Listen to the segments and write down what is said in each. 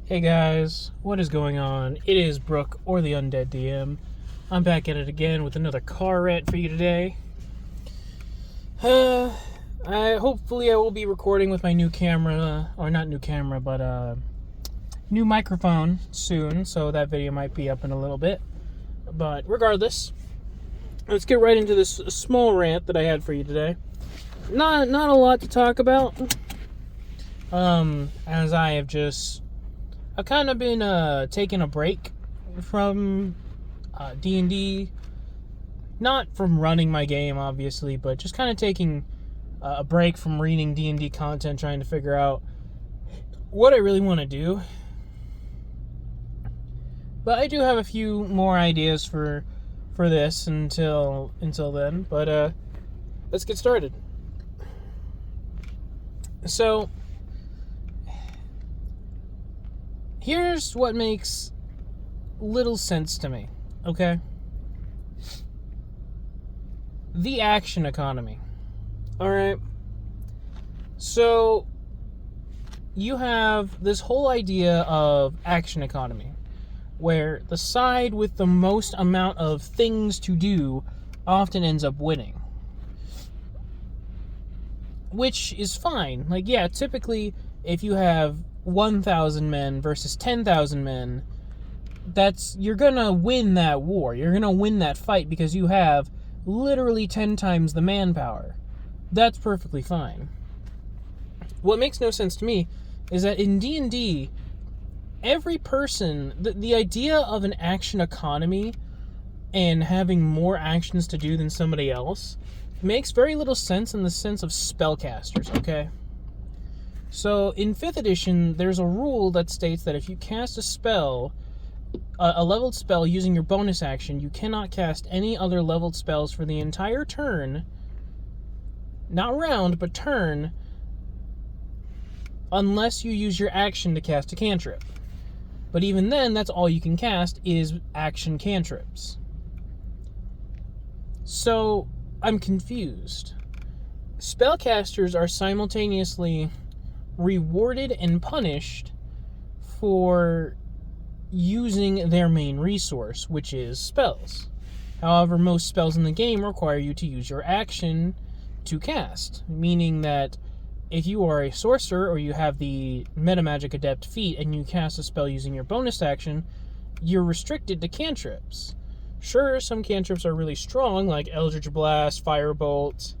Hey guys, what is going on? It is Brook, or the Undead DM. I'm back at it again with another car rant for you today. Hopefully I will be recording with my new camera, or not new camera, but new microphone soon, so that video might be up in a little bit. But regardless, let's get right into this small rant that I had for you today. Not a lot to talk about, as I've kind of been taking a break from D&D. Not from running my game, obviously, but just kind of taking a break from reading D&D content, trying to figure out what I really want to do. But I do have a few more ideas for this until then. But let's get started. So here's what makes little sense to me, okay? The action economy. Alright? So, you have this whole idea of action economy, where the side with the most amount of things to do often ends up winning. Which is fine. Like, yeah, typically, if you have 1,000 men versus 10,000 men, you're gonna win that war. You're gonna win that fight because you have literally 10 times the manpower. That's perfectly fine. What makes no sense to me is that in D&D, every person, the idea of an action economy and having more actions to do than somebody else makes very little sense in the sense of spellcasters, okay? So, in 5th edition, there's a rule that states that if you cast a spell, a leveled spell using your bonus action, you cannot cast any other leveled spells for the entire turn, not round, but turn, unless you use your action to cast a cantrip. But even then, that's all you can cast is action cantrips. So, I'm confused. Spellcasters are simultaneously rewarded and punished for using their main resource, which is spells. However, most spells in the game require you to use your action to cast, meaning that if you are a sorcerer or you have the Metamagic Adept feat and you cast a spell using your bonus action, you're restricted to cantrips. Sure, some cantrips are really strong, like Eldritch Blast, Firebolt,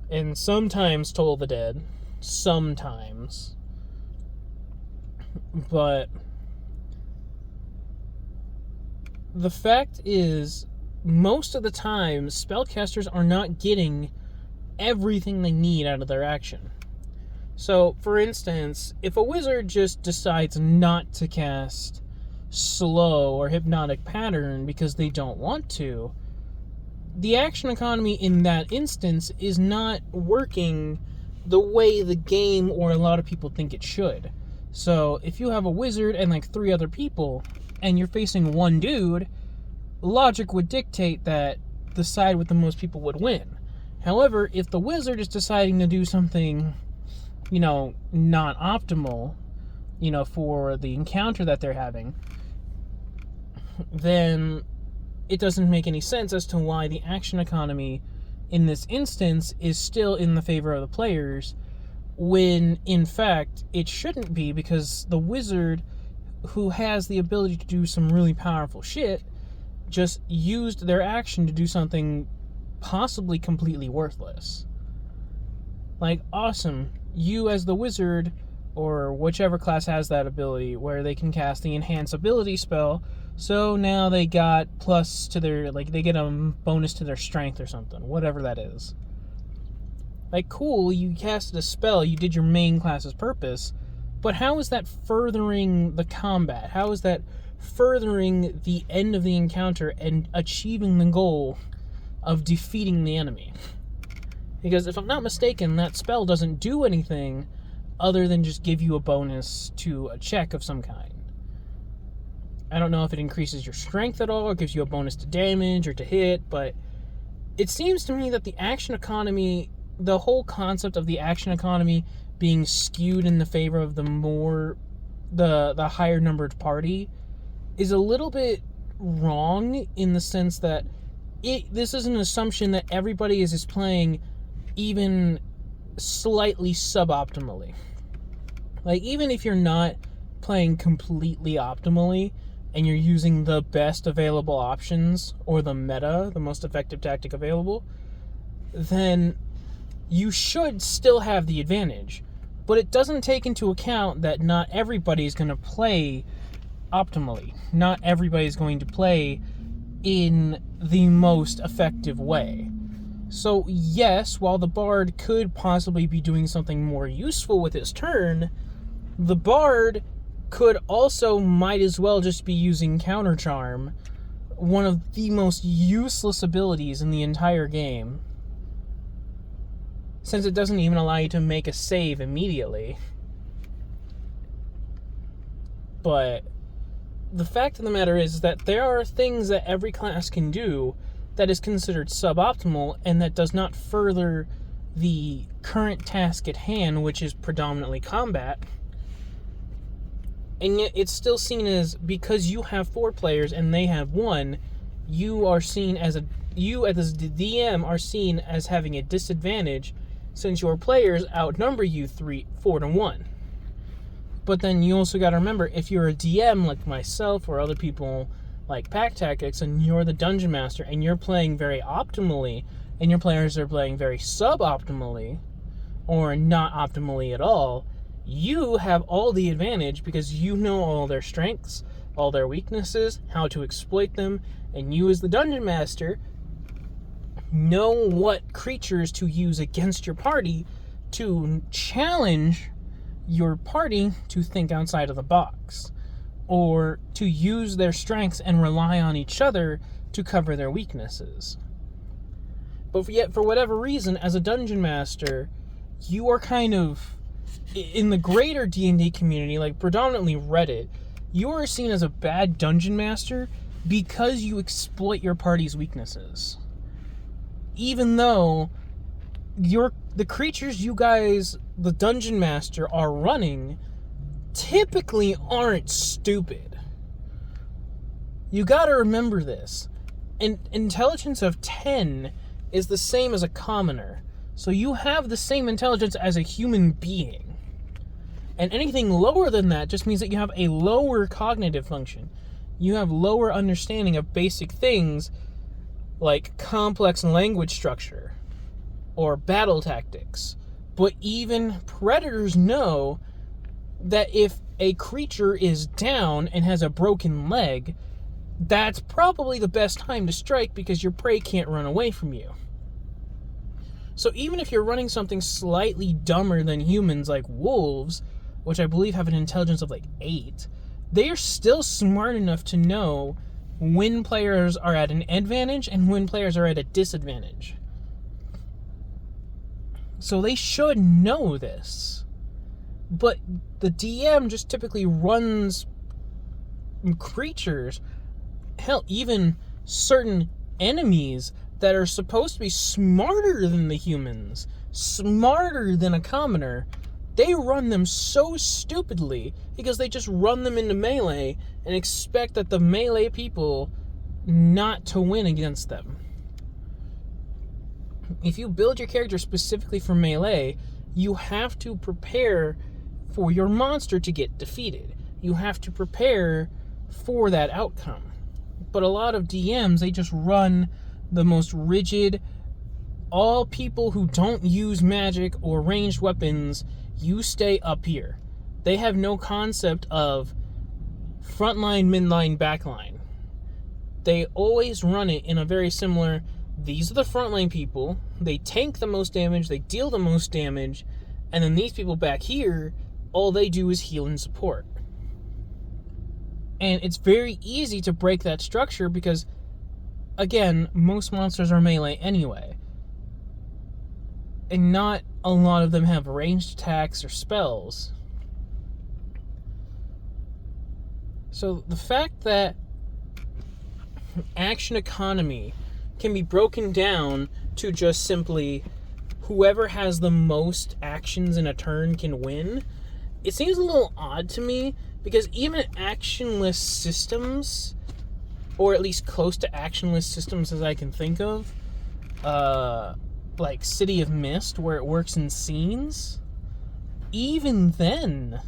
and sometimes Toll the Dead. Sometimes. But the fact is, most of the time, spellcasters are not getting everything they need out of their action. So, for instance, if a wizard just decides not to cast Slow or Hypnotic Pattern because they don't want to, the action economy in that instance is not working the way the game or a lot of people think it should. So, if you have a wizard and like 3 other people, and you're facing one dude, logic would dictate that the side with the most people would win. However, if the wizard is deciding to do something, not optimal, for the encounter that they're having, then it doesn't make any sense as to why the action economy in this instance is still in the favor of the players, when in fact it shouldn't be, because the wizard, who has the ability to do some really powerful shit, just used their action to do something possibly completely worthless. Like, awesome. You as the wizard, or whichever class has that ability, where they can cast the Enhance Ability spell, so now they got plus to their, they get a bonus to their strength or something, whatever that is. Like, cool, you casted a spell, you did your main class's purpose, but how is that furthering the combat? How is that furthering the end of the encounter and achieving the goal of defeating the enemy? Because if I'm not mistaken, that spell doesn't do anything other than just give you a bonus to a check of some kind. I don't know if it increases your strength at all or gives you a bonus to damage or to hit, but it seems to me that the action economy, the whole concept of the action economy being skewed in the favor of the more the higher numbered party is a little bit wrong, in the sense that this is an assumption that everybody is just playing even slightly suboptimally. Like, even if you're not playing completely optimally and you're using the best available options, or the meta, the most effective tactic available, then you should still have the advantage. But it doesn't take into account that not everybody's going to play optimally. Not everybody's going to play in the most effective way. So yes, while the Bard could possibly be doing something more useful with his turn, the Bard could also might as well just be using Counter Charm, one of the most useless abilities in the entire game, since it doesn't even allow you to make a save immediately. But the fact of the matter is that there are things that every class can do that is considered suboptimal and that does not further the current task at hand, which is predominantly combat. And yet it's still seen as, because you have 4 players and they have 1, you are seen as you as the DM are seen as having a disadvantage, since your players outnumber you 4-1. But then you also got to remember, if you're a DM like myself or other people like Pack Tactics, and you're the Dungeon Master and you're playing very optimally, and your players are playing very suboptimally, or not optimally at all, you have all the advantage because you know all their strengths, all their weaknesses, how to exploit them, and you as the Dungeon Master know what creatures to use against your party to challenge your party to think outside of the box, or to use their strengths and rely on each other to cover their weaknesses. But yet, for whatever reason, as a Dungeon Master, you are kind of, in the greater D&D community, like predominantly Reddit, you are seen as a bad Dungeon Master because you exploit your party's weaknesses. Even though the creatures you guys, the Dungeon Master, are running typically aren't stupid. You gotta remember this. An intelligence of 10 is the same as a commoner. So you have the same intelligence as a human being. And anything lower than that just means that you have a lower cognitive function. You have lower understanding of basic things like complex language structure or battle tactics. But even predators know that if a creature is down and has a broken leg, that's probably the best time to strike because your prey can't run away from you. So even if you're running something slightly dumber than humans like wolves, which I believe have an intelligence of like 8, they are still smart enough to know when players are at an advantage and when players are at a disadvantage. So they should know this. But the DM just typically runs creatures, hell, even certain enemies that are supposed to be smarter than the humans, smarter than a commoner. They run them so stupidly because they just run them into melee and expect that the melee people not to win against them. If you build your character specifically for melee, you have to prepare for your monster to get defeated. You have to prepare for that outcome. But a lot of DMs, they just run the most rigid, all people who don't use magic or ranged weapons, you stay up here. They have no concept of frontline, midline, backline. They always run it in a very similar, these are the frontline people, they tank the most damage, they deal the most damage, and then these people back here, all they do is heal and support. And it's very easy to break that structure because, again, most monsters are melee anyway. And not a lot of them have ranged attacks or spells. So the fact that action economy can be broken down to just simply whoever has the most actions in a turn can win it seems a little odd to me, because even actionless systems, or at least close to actionless systems as I can think of, like City of Mist, where it works in scenes, even then,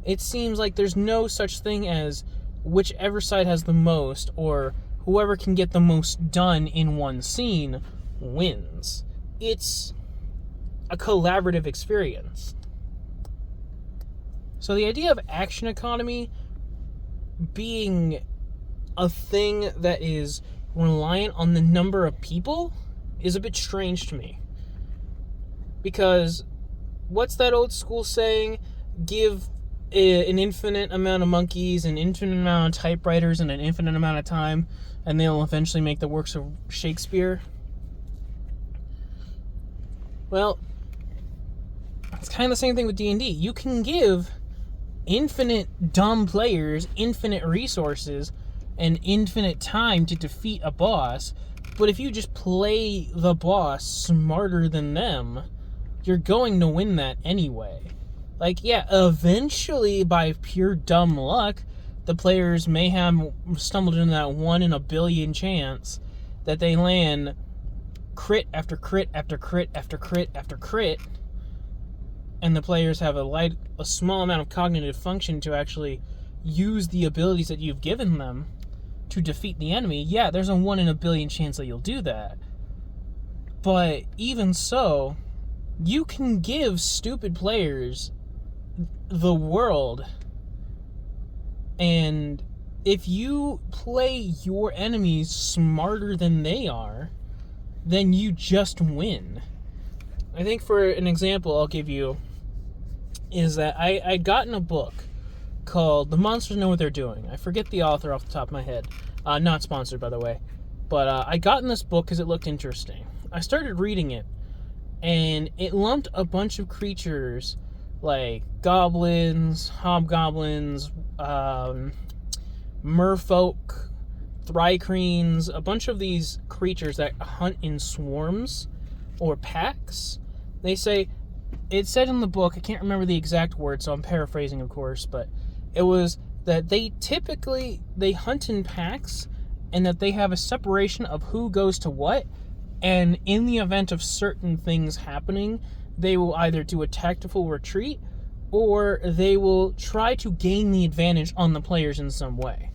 it seems like there's no such thing as whichever side has the most, or whoever can get the most done in one scene wins. It's a collaborative experience. So the idea of action economy being a thing that is reliant on the number of people is a bit strange to me. Because what's that old school saying? Give an infinite amount of monkeys, an infinite amount of typewriters, and an infinite amount of time, and they'll eventually make the works of Shakespeare. Well, it's kind of the same thing with D&D. You can give infinite dumb players infinite resources and infinite time to defeat a boss, but if you just play the boss smarter than them, you're going to win that anyway. Like, yeah, eventually, by pure dumb luck, the players may have stumbled into that 1 in a billion chance that they land crit after crit after crit after crit after crit, and the players have a small amount of cognitive function to actually use the abilities that you've given them to defeat the enemy. Yeah, there's a 1 in a billion chance that you'll do that. But even so, you can give stupid players the world, and if you play your enemies smarter than they are, then you just win. I think for an example I'll give you is that I'd gotten a book called The Monsters Know What They're Doing. I forget the author off the top of my head. Not sponsored, by the way. But I got in this book because it looked interesting. I started reading it, and it lumped a bunch of creatures like goblins, hobgoblins, merfolk, thri-creens, a bunch of these creatures that hunt in swarms or packs. It said in the book, I can't remember the exact word, so I'm paraphrasing, of course, but it was that they hunt in packs, and that they have a separation of who goes to what, and in the event of certain things happening, they will either do a tactical retreat, or they will try to gain the advantage on the players in some way.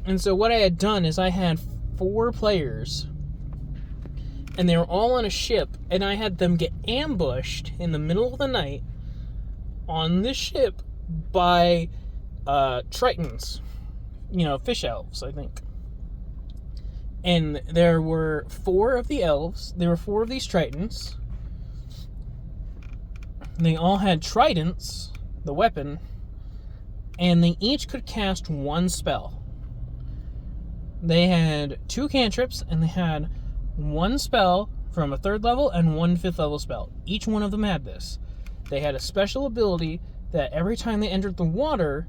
And so what I had done is I had 4 players, and they were all on a ship, and I had them get ambushed in the middle of the night on this ship by Tritons, fish elves, I think. And there were 4 of the elves, there were 4 of these Tritons. They all had tridents, the weapon, and they each could cast 1 spell. They had 2 cantrips, and they had 1 spell from a 3rd level and 1 5th level spell. Each one of them had this. They had a special ability that every time they entered the water,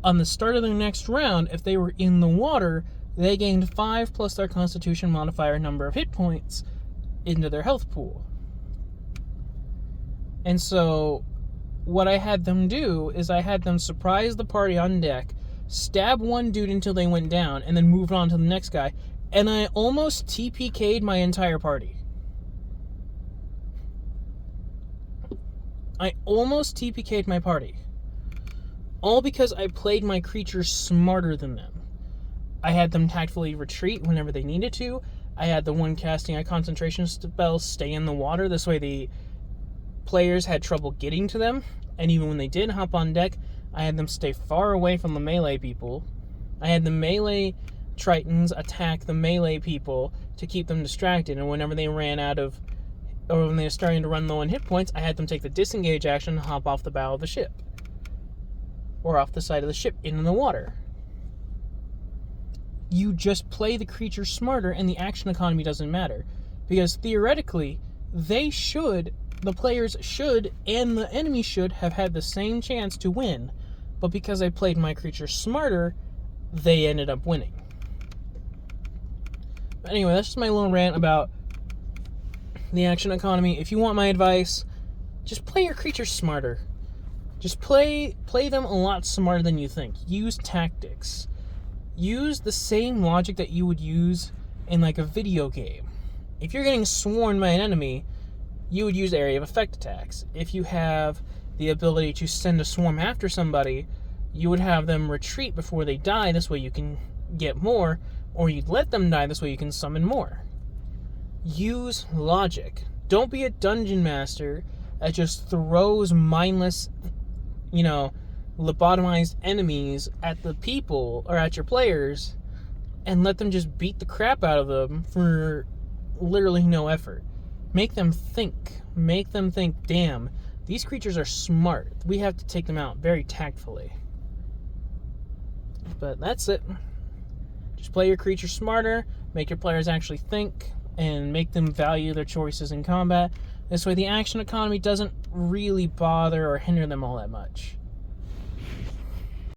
on the start of their next round, if they were in the water, they gained 5 plus their constitution modifier number of hit points into their health pool. And so what I had them do is I had them surprise the party on deck, stab one dude until they went down, and then moved on to the next guy, and I almost TPK'd my entire party. I almost TPK'd my party. All because I played my creatures smarter than them. I had them tactfully retreat whenever they needed to. I had the one casting a concentration spell stay in the water. This way the players had trouble getting to them. And even when they did hop on deck, I had them stay far away from the melee people. I had the melee Tritons attack the melee people to keep them distracted. And whenever they ran out of, or when they were starting to run low on hit points, I had them take the disengage action and hop off the bow of the ship. Or off the side of the ship into the water. You just play the creature smarter and the action economy doesn't matter. Because theoretically, the players should, and the enemy should have had the same chance to win. But because I played my creature smarter, they ended up winning. But anyway, that's just my little rant about the action economy. If you want my advice, just play your creatures smarter. Just play them a lot smarter than you think. Use tactics. Use the same logic that you would use in like a video game. If you're getting swarmed by an enemy, you would use area of effect attacks. If you have the ability to send a swarm after somebody, you would have them retreat before they die, this way you can get more, or you'd let them die, this way you can summon more. Use logic. Don't be a dungeon master that just throws mindless, lobotomized enemies at the people, or at your players, and let them just beat the crap out of them for literally no effort. Make them think. Make them think, damn, these creatures are smart. We have to take them out very tactfully. But that's it. Just play your creatures smarter, make your players actually think, and make them value their choices in combat. This way the action economy doesn't really bother or hinder them all that much.